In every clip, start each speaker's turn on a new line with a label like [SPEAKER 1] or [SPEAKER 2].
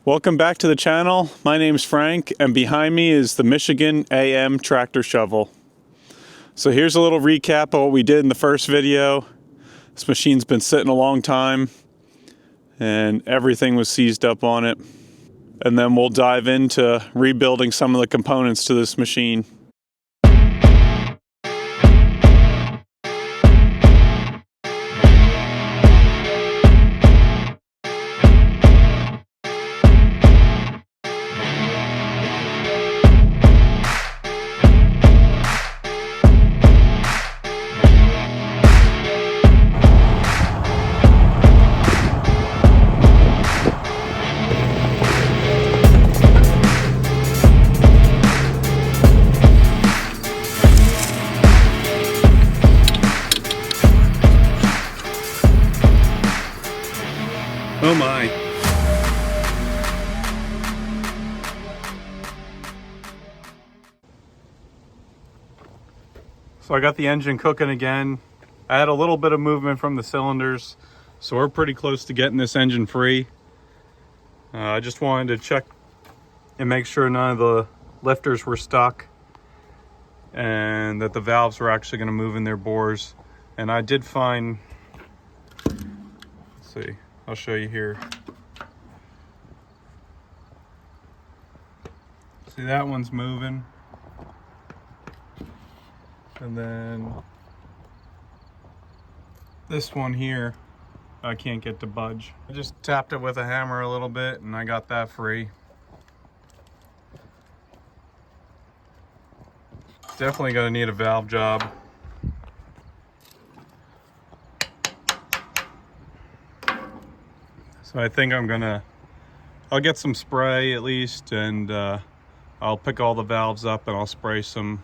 [SPEAKER 1] Welcome back to the channel. My name's Frank, and behind me is the Michigan AM tractor shovel. So here's a little recap of what we did in the first video. This machine's been sitting a long time and everything was seized up on it. And then we'll dive into rebuilding some of the components to this machine. Oh my. So I got the engine cooking again. I had a little bit of movement from the cylinders, so we're pretty close to getting this engine free. I just wanted to check and make sure none of the lifters were stuck and that the valves were actually going to move in their bores. And I did find, let's see, I'll show you here. See, that one's moving. And then this one here, I can't get to budge. I just tapped it with a hammer a little bit and I got that free. Definitely gonna need a valve job. So I think I'll get some spray at least, and I'll pick all the valves up and I'll spray some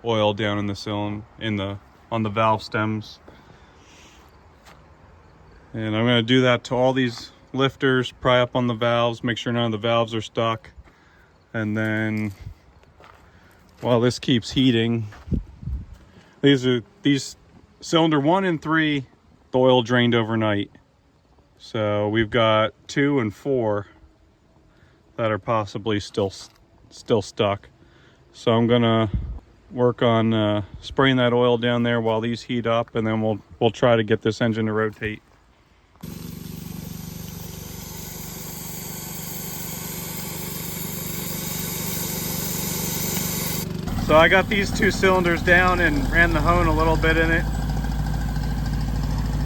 [SPEAKER 1] oil down in the cylinder, on the valve stems. And I'm gonna do that to all these lifters, pry up on the valves, make sure none of the valves are stuck. And then while this keeps heating, these cylinder 1 and 3, the oil drained overnight. So we've got 2 and 4 that are possibly still stuck. So I'm gonna work on spraying that oil down there while these heat up, and then we'll try to get this engine to rotate. So I got these 2 cylinders down and ran the hone a little bit in it,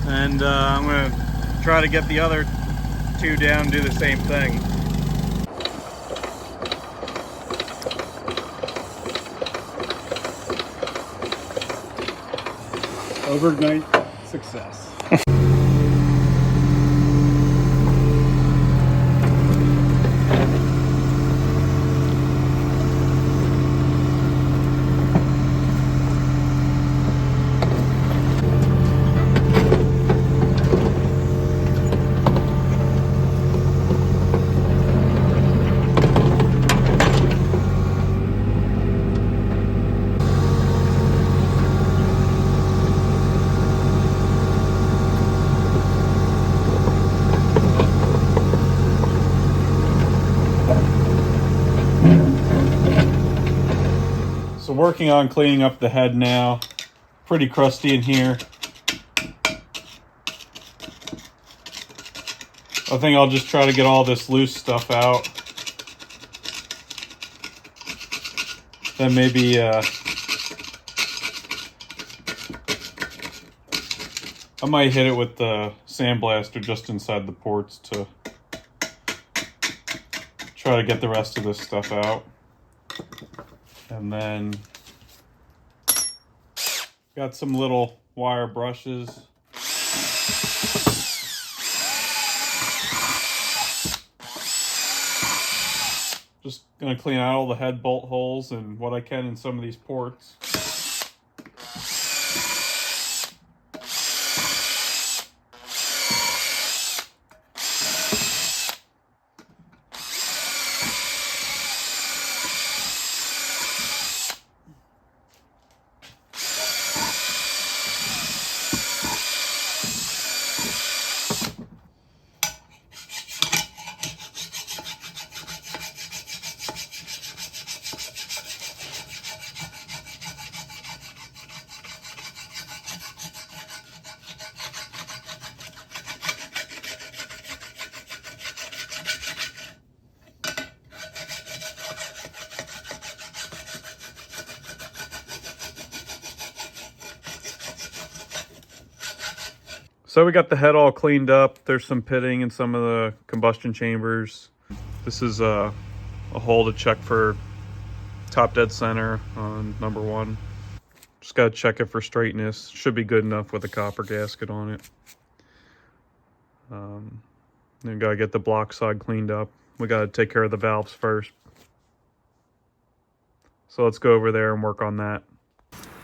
[SPEAKER 1] and I'm gonna try to get the other 2 down and do the same thing. Overnight success. So working on cleaning up the head now. Pretty crusty in here. I think I'll just try to get all this loose stuff out. Then maybe I might hit it with the sandblaster just inside the ports to try to get the rest of this stuff out. And then got some little wire brushes. Just gonna clean out all the head bolt holes and what I can in some of these ports. So we got the head all cleaned up. There's some pitting in some of the combustion chambers. This is a hole to check for top dead center on number 1. Just gotta check it for straightness. Should be good enough with a copper gasket on it. Then gotta get the block side cleaned up. We gotta take care of the valves first. So let's go over there and work on that.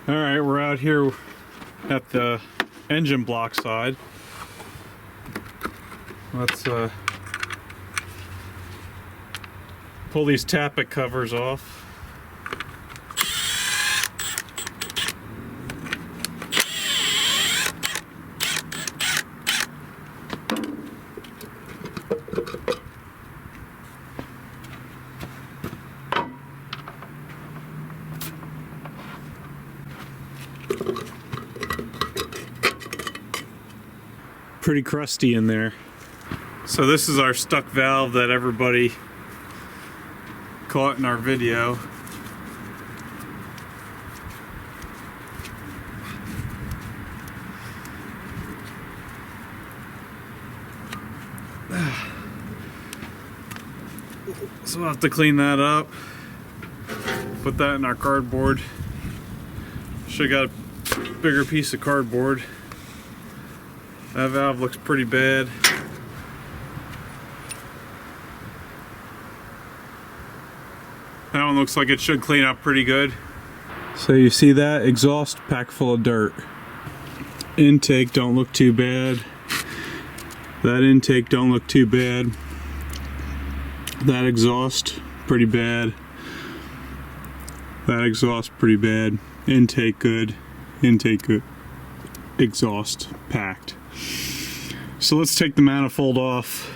[SPEAKER 1] All right, we're out here at the engine block side. Let's pull these tappet covers off. Pretty crusty in there. So this is our stuck valve that everybody caught in our video. So we'll have to clean that up. Put that in our cardboard. Should've got a bigger piece of cardboard. That valve looks pretty bad. That one looks like it should clean up pretty good. So you see that exhaust packed full of dirt. Intake don't look too bad. That intake don't look too bad. That exhaust pretty bad. That exhaust pretty bad. Intake good. Intake good. Exhaust packed. So let's take the manifold off.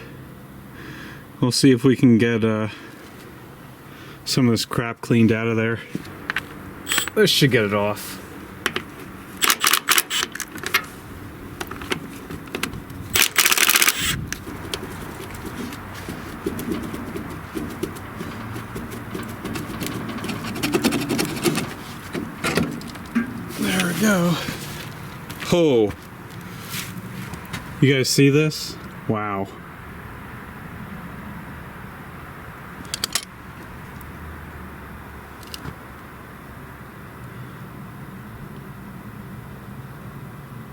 [SPEAKER 1] We'll see if we can get some of this crap cleaned out of there. This should get it off. There we go. Oh. You guys see this? Wow.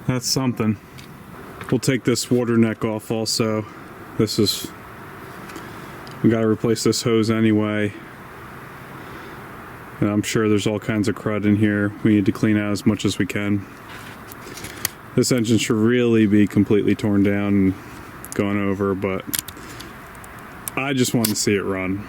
[SPEAKER 1] That's something. We'll take this water neck off also. We gotta replace this hose anyway. And I'm sure there's all kinds of crud in here. We need to clean out as much as we can. This engine should really be completely torn down and gone over, but I just want to see it run.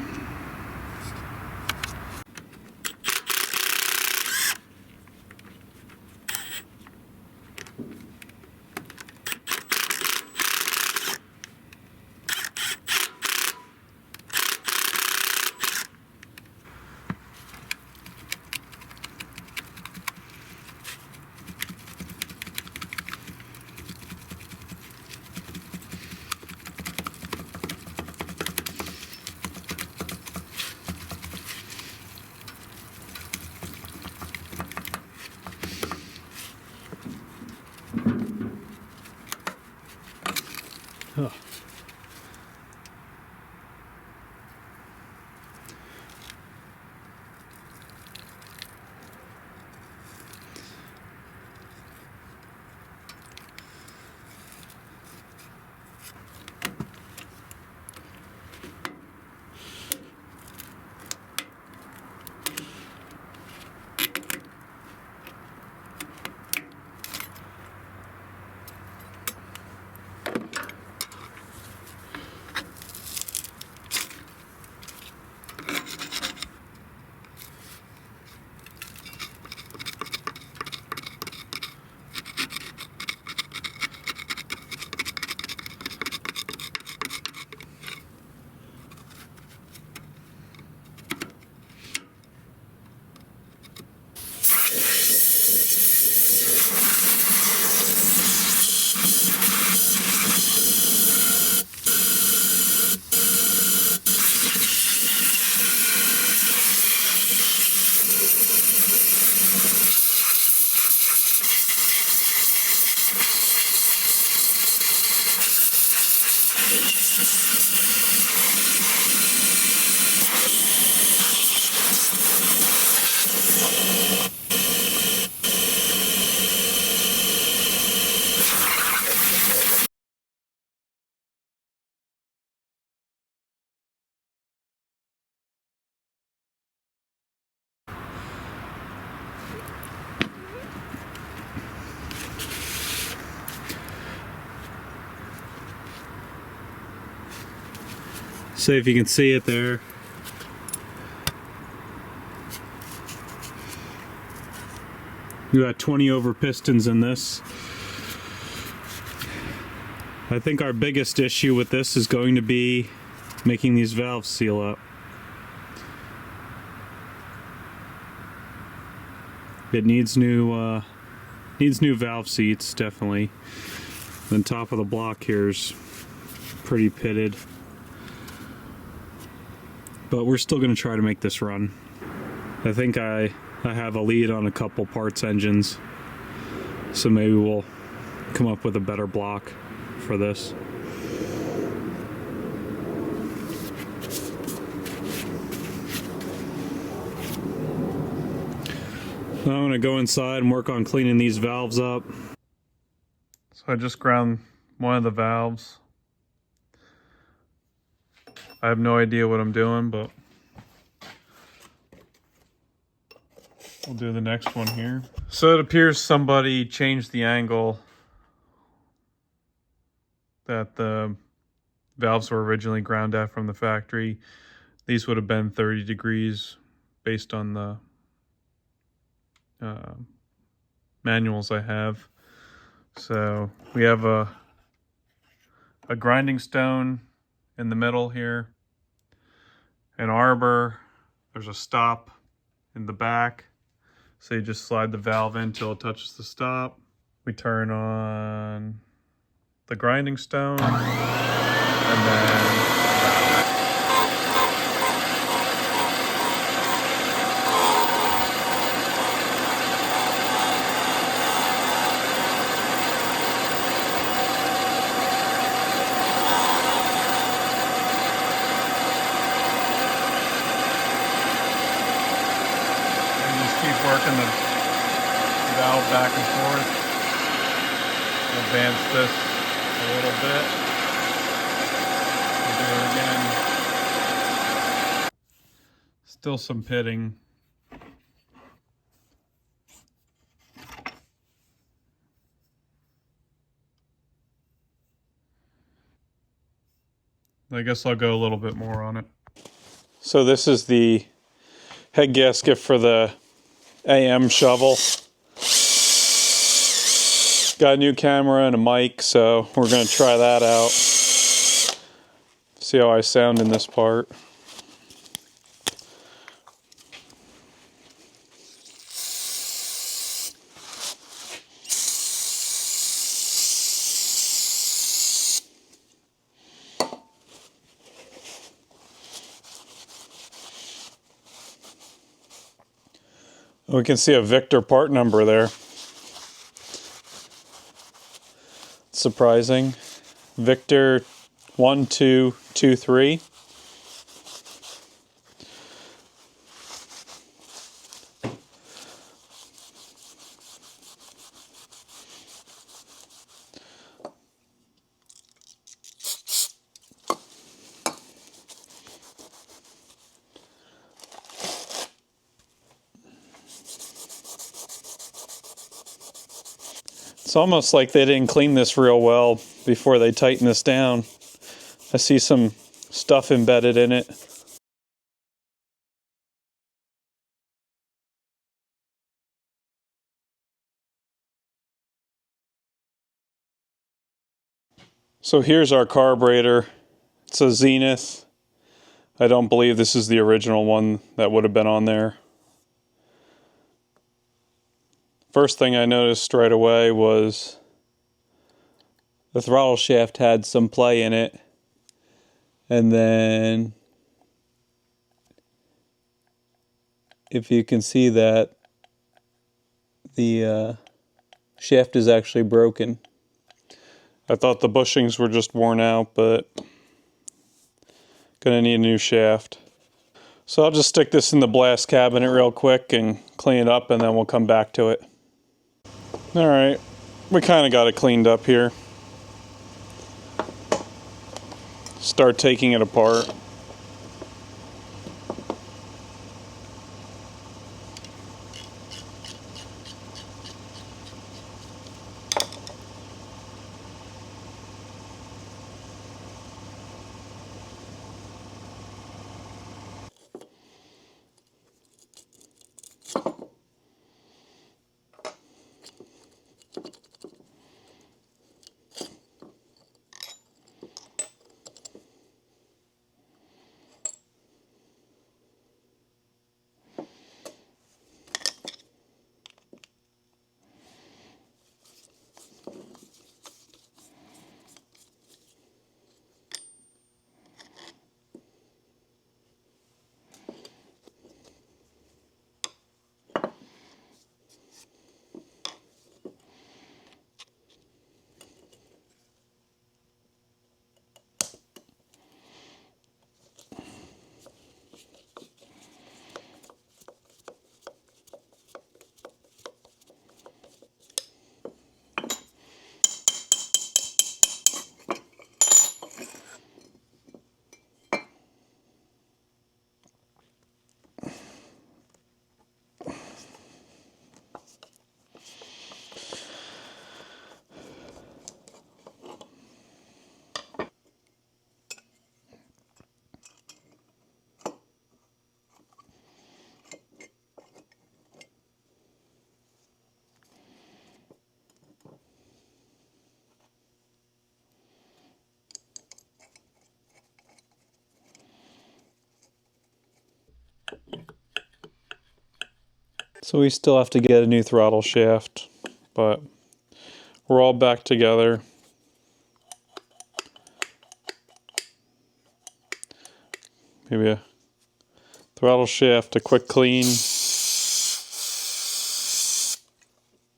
[SPEAKER 1] See if you can see it there. You got 20 over pistons in this. I think our biggest issue with this is going to be making these valves seal up. It needs new valve seats, definitely. The top of the block here is pretty pitted. But we're still going to try to make this run. I think I have a lead on a couple parts engines, so maybe we'll come up with a better block for this. Now I'm going to go inside and work on cleaning these valves up. So I just ground one of the valves. I have no idea what I'm doing, but we'll do the next one here. So it appears somebody changed the angle that the valves were originally ground at from the factory. These would have been 30 degrees based on the manuals I have. So we have a grinding stone in the middle here, an arbor, there's a stop in the back, so you just slide the valve in until it touches the stop. We turn on the grinding stone, and then working the valve back and forth. Advance this a little bit. We'll do it again. Still some pitting. I guess I'll go a little bit more on it. So this is the head gasket for the AM shovel. Got a new camera and a mic, so we're going to try that out. See how I sound in this part. We can see a Victor part number there. Surprising. Victor 1223. It's almost like they didn't clean this real well before they tighten this down. I see some stuff embedded in it. So here's our carburetor. It's a Zenith. I don't believe this is the original one that would have been on there. First thing I noticed right away was the throttle shaft had some play in it, and then if you can see that the shaft is actually broken. I thought the bushings were just worn out, but gonna need a new shaft. So I'll just stick this in the blast cabinet real quick and clean it up, and then we'll come back to it. Alright, we kind of got it cleaned up here. Start taking it apart. So we still have to get a new throttle shaft, but we're all back together. Maybe a throttle shaft, a quick clean.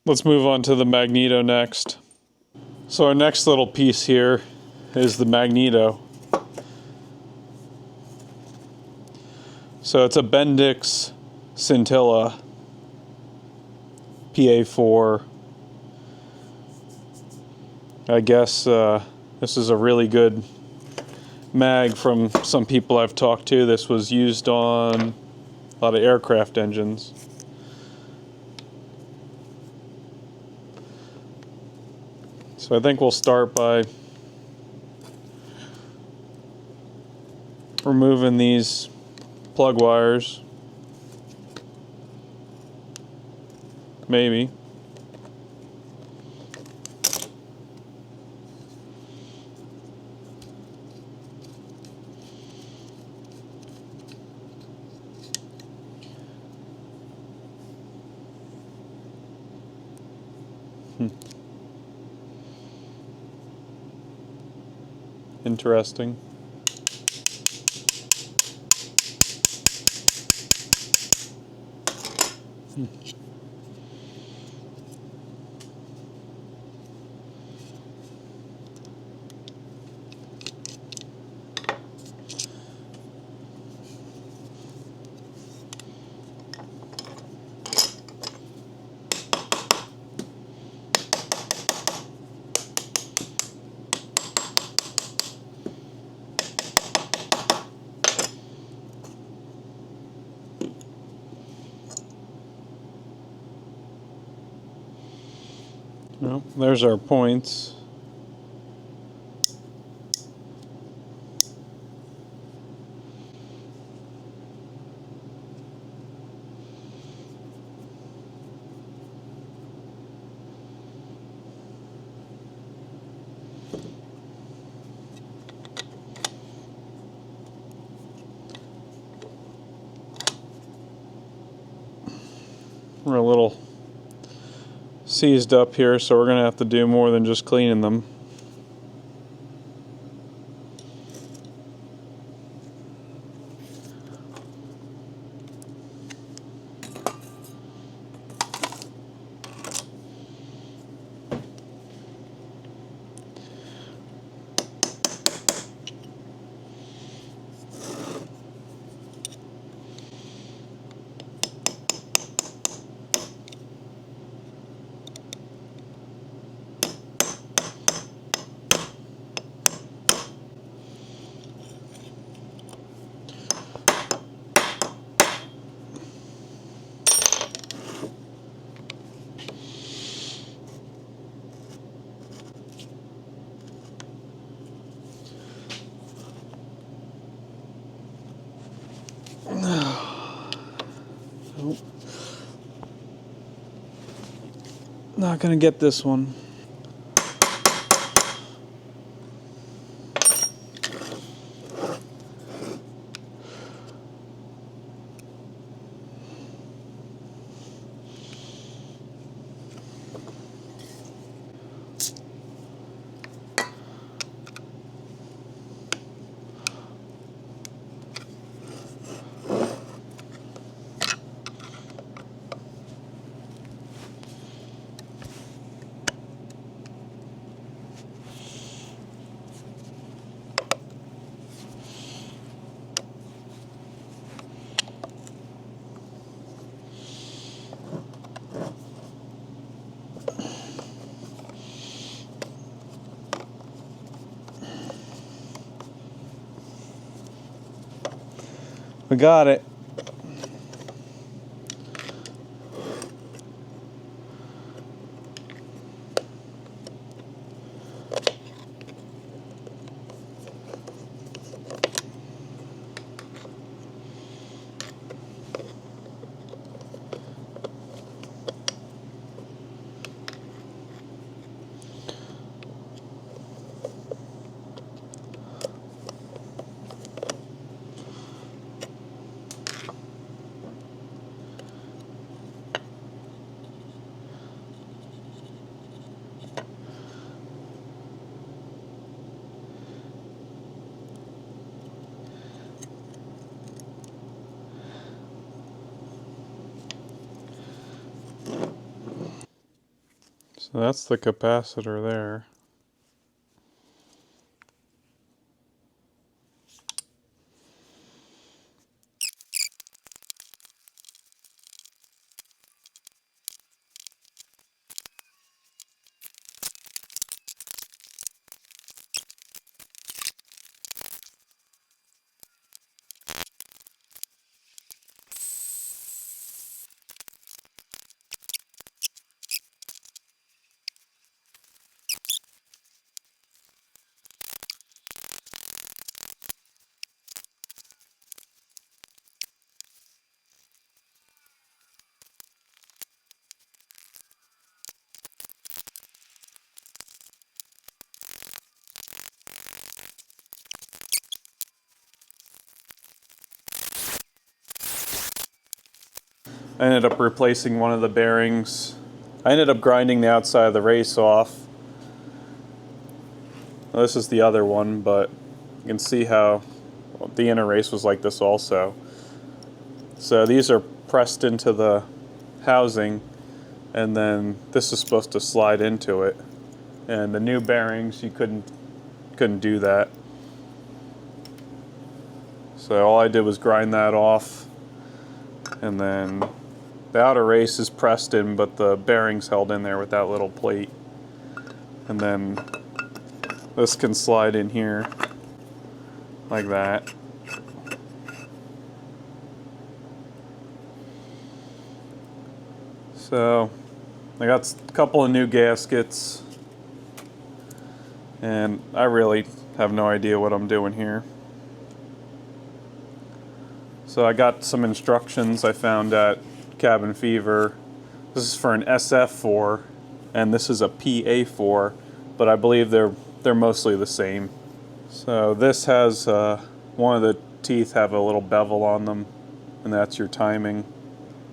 [SPEAKER 1] Let's move on to the magneto next. So our next little piece here is the magneto. So it's a Bendix Scintilla PA4. I guess this is a really good mag from some people I've talked to. This was used on a lot of aircraft engines. So I think we'll start by removing these plug wires. Maybe. Interesting. Well, there's our points. We're a little seized up here, so we're going to have to do more than just cleaning them. Not gonna get this one. We got it. So that's the capacitor there. I ended up replacing one of the bearings. I ended up grinding the outside of the race off. Well, this is the other one, but you can see how the inner race was like this also. So these are pressed into the housing, and then this is supposed to slide into it. And the new bearings, you couldn't do that. So all I did was grind that off, and then the outer race is pressed in, but the bearings held in there with that little plate. And then this can slide in here like that. So I got a couple of new gaskets, and I really have no idea what I'm doing here. So I got some instructions I found at Cabin Fever. This is for an SF4, and this is a PA4, but I believe they're mostly the same. So this has one of the teeth have a little bevel on them, and that's your timing.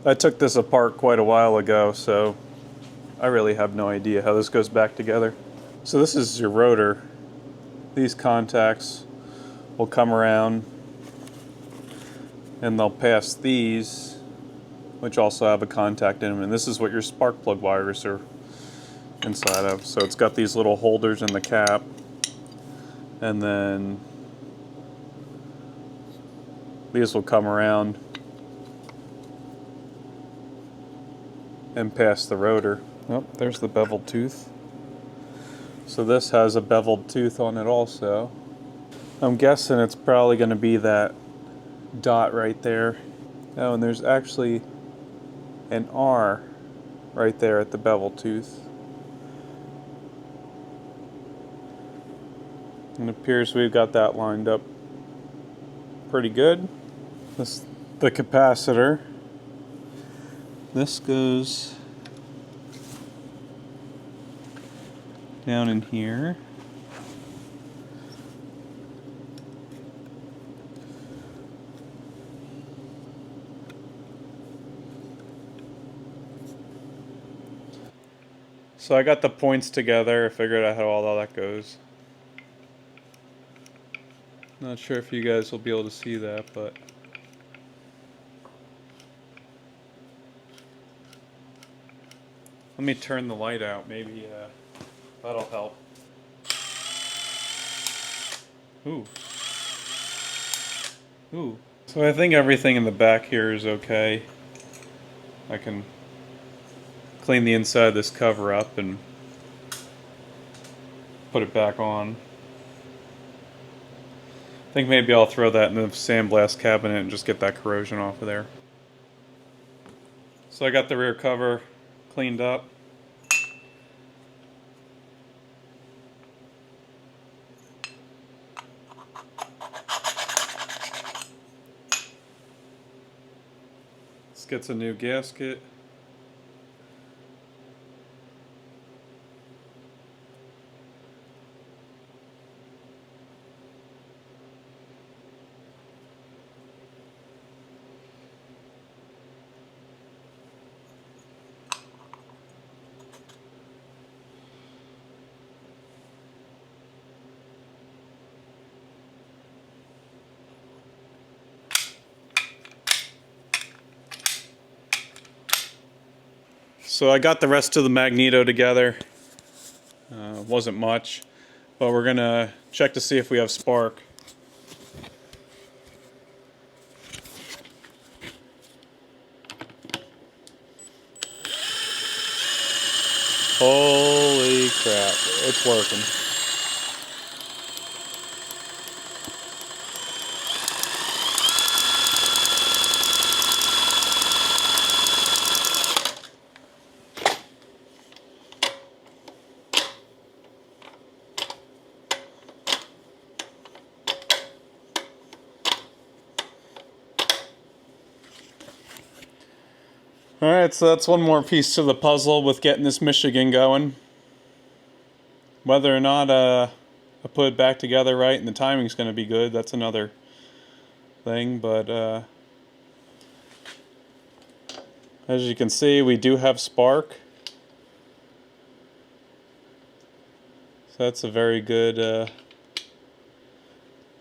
[SPEAKER 1] I took this apart quite a while ago, so I really have no idea how this goes back together. So this is your rotor. These contacts will come around, and they'll pass these, which also have a contact in them, and this is what your spark plug wires are inside of. So it's got these little holders in the cap, and then these will come around and pass the rotor. Oh, there's the beveled tooth. So this has a beveled tooth on it also. I'm guessing it's probably going to be that dot right there. Oh, and there's actually an R right there at the bevel tooth. And it appears we've got that lined up pretty good. This, the capacitor. This goes down in here. So I got the points together, I figured out how all that goes. Not sure if you guys will be able to see that, but let me turn the light out, maybe that'll help. Ooh. Ooh. So I think everything in the back here is okay. I can clean the inside of this cover up and put it back on. I think maybe I'll throw that in the sandblast cabinet and just get that corrosion off of there. So I got the rear cover cleaned up. This gets a new gasket. So I got the rest of the magneto together. Wasn't much, but we're gonna check to see if we have spark. Holy crap, it's working. Alright, so that's one more piece to the puzzle with getting this Michigan going. Whether or not I put it back together right and the timing's going to be good, that's another thing. But as you can see, we do have spark. So that's a very good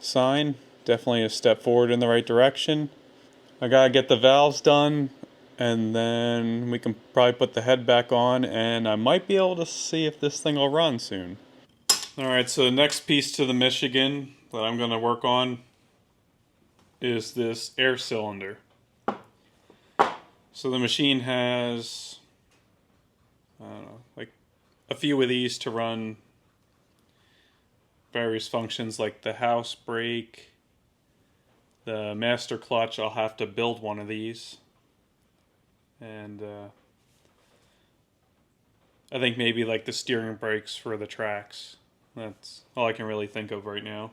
[SPEAKER 1] sign. Definitely a step forward in the right direction. I gotta get the valves done, and then we can probably put the head back on, and I might be able to see if this thing will run soon. Alright, so the next piece to the Michigan that I'm going to work on is this air cylinder. So the machine has, I don't know, like a few of these to run various functions like the house brake, the master clutch. I'll have to build one of these. And I think maybe like the steering brakes for the tracks. That's all I can really think of right now.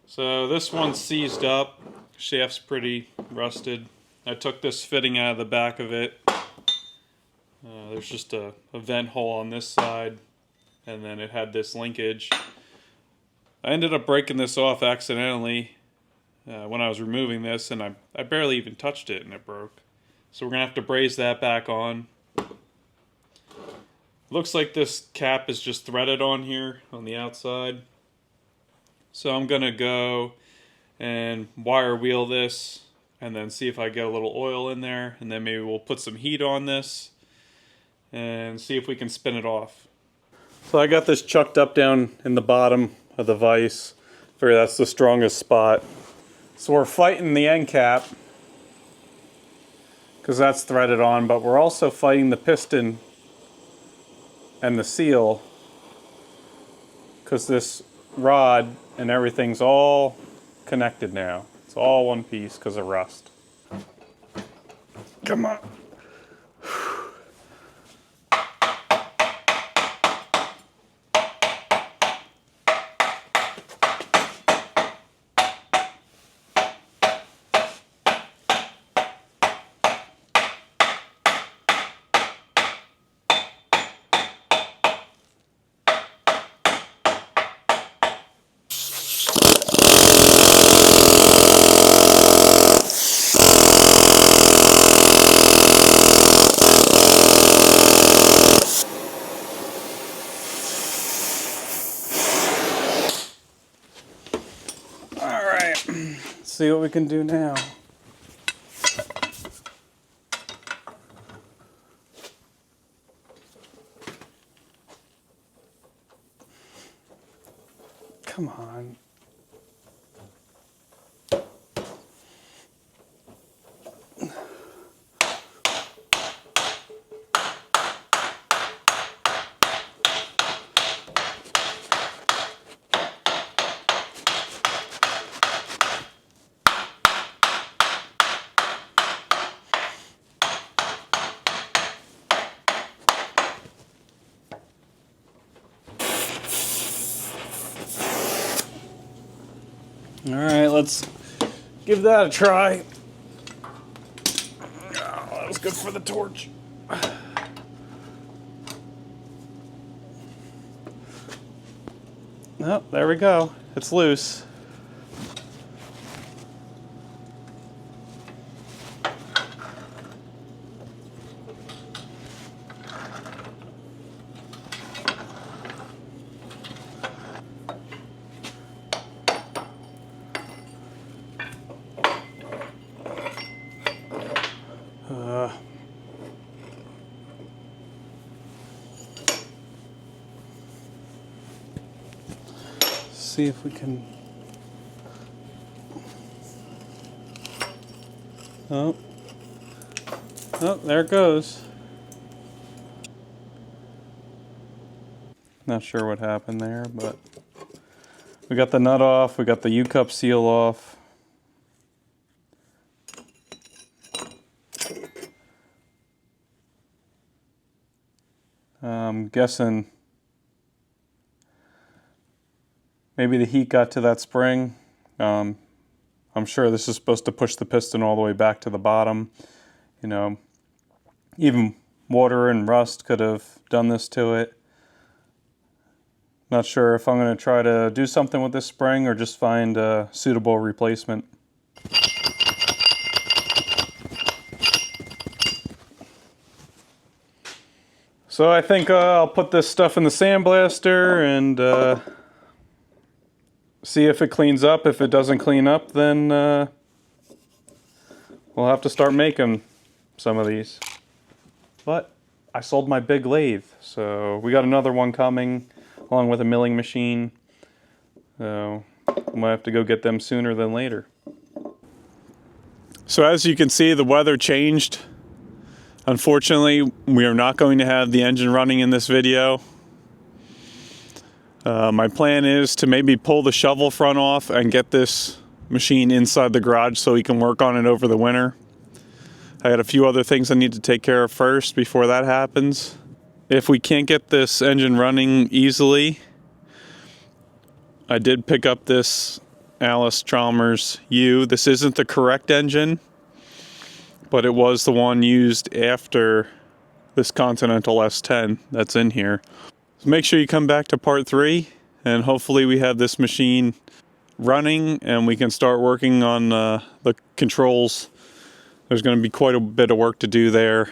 [SPEAKER 1] So this one's seized up. Shaft's pretty rusted. I took this fitting out of the back of it. There's just a vent hole on this side, and then it had this linkage. I ended up breaking this off accidentally when I was removing this, and I barely even touched it and it broke. So we're going to have to braze that back on. Looks like this cap is just threaded on here on the outside. So I'm going to go and wire wheel this and then see if I get a little oil in there, and then maybe we'll put some heat on this and see if we can spin it off. So I got this chucked up down in the bottom of the vise. Figure that's the strongest spot. So we're fighting the end cap because that's threaded on, but we're also fighting the piston and the seal because this rod and everything's all connected now. It's all one piece because of rust. Come on. Let's see what we can do now. Come on. All right, let's give that a try. Oh, that was good for the torch. Oh, there we go. It's loose. see if we can. Oh, oh, there it goes. Not sure what happened there, but we got the nut off, we got the U-cup seal off. I'm guessing maybe the heat got to that spring. I'm sure this is supposed to push the piston all the way back to the bottom. You know, even water and rust could have done this to it. Not sure if I'm going to try to do something with this spring or just find a suitable replacement. So I think I'll put this stuff in the sandblaster and see if it cleans up. If it doesn't clean up, then we'll have to start making some of these. But I sold my big lathe, so we got another one coming along with a milling machine. So I might have to go get them sooner than later. So as you can see, the weather changed. Unfortunately, we are not going to have the engine running in this video. My plan is to maybe pull the shovel front off and get this machine inside the garage so we can work on it over the winter. I got a few other things I need to take care of first before that happens. If we can't get this engine running easily, I did pick up this Alice Chalmers U. This isn't the correct engine, but it was the one used after this Continental S10 that's in here. So make sure you come back to part 3, and hopefully we have this machine running and we can start working on the controls. There's going to be quite a bit of work to do there.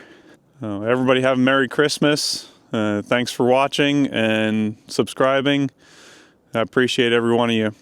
[SPEAKER 1] Everybody have a Merry Christmas. Thanks for watching and subscribing. I appreciate every one of you.